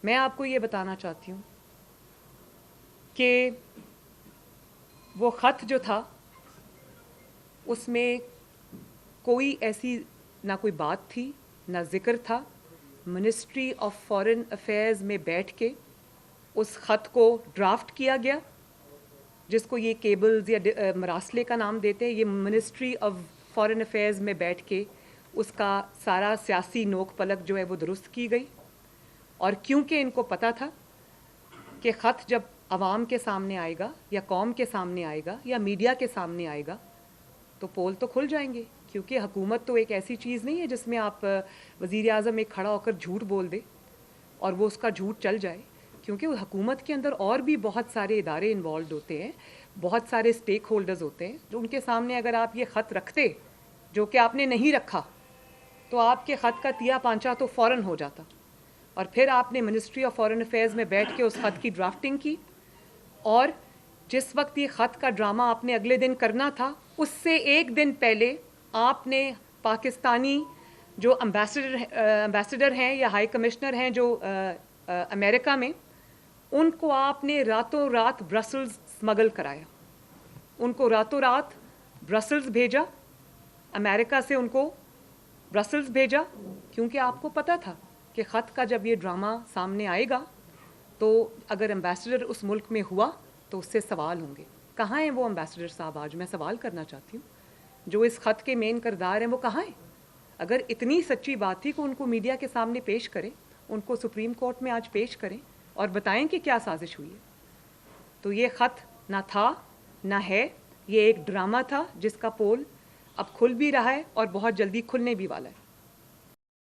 میں آپ کو یہ بتانا چاہتی ہوں کہ وہ خط جو تھا اس میں کوئی ایسی نہ کوئی بات تھی نہ ذکر تھا. منسٹری آف فارن افیئرز میں بیٹھ کے اس خط کو ڈرافٹ کیا گیا, جس کو یہ کیبلز یا مراسلے کا نام دیتے ہیں. یہ منسٹری آف فارن افیئرز میں بیٹھ کے اس کا سارا سیاسی نوک پلک جو ہے وہ درست کی گئی. اور کیونکہ ان کو پتہ تھا کہ خط جب عوام کے سامنے آئے گا یا قوم کے سامنے آئے گا یا میڈیا کے سامنے آئے گا تو پول تو کھل جائیں گے, کیونکہ حکومت تو ایک ایسی چیز نہیں ہے جس میں آپ وزیر اعظم ایک کھڑا ہو کر جھوٹ بول دے اور وہ اس کا جھوٹ چل جائے. کیونکہ وہ حکومت کے اندر اور بھی بہت سارے ادارے انوالوڈ ہوتے ہیں, بہت سارے اسٹیک ہولڈرز ہوتے ہیں, جو ان کے سامنے اگر آپ یہ خط رکھتے جو کہ آپ نے نہیں رکھا تو آپ کے خط کا تیا پانچا تو فوراً ہو جاتا. اور پھر آپ نے منسٹری آف فارن افیئرز میں بیٹھ کے اس خط کی ڈرافٹنگ کی, اور جس وقت یہ خط کا ڈرامہ آپ نے اگلے دن کرنا تھا اس سے ایک دن پہلے آپ نے پاکستانی جو امبیسڈر ہیں یا ہائی کمشنر ہیں جو امریکہ میں, ان کو آپ نے راتوں رات برسلز اسمگل کرایا. ان کو راتوں رات برسلز بھیجا, امریکہ سے ان کو برسلز بھیجا, کیونکہ آپ کو پتہ تھا کہ خط کا جب یہ ڈرامہ سامنے آئے گا تو اگر امبیسڈر اس ملک میں ہوا تو اس سے سوال ہوں گے. کہاں ہیں وہ امبیسڈر صاحب؟ آج میں سوال کرنا چاہتی ہوں, جو اس خط کے مین کردار ہیں وہ کہاں ہیں؟ اگر اتنی سچی بات تھی کہ ان کو میڈیا کے سامنے پیش کریں, ان کو سپریم کورٹ میں آج پیش کریں اور بتائیں کہ کیا سازش ہوئی ہے. تو یہ خط نہ تھا نہ ہے, یہ ایک ڈرامہ تھا جس کا پول اب کھل بھی رہا ہے اور بہت جلدی کھلنے بھی والا ہے.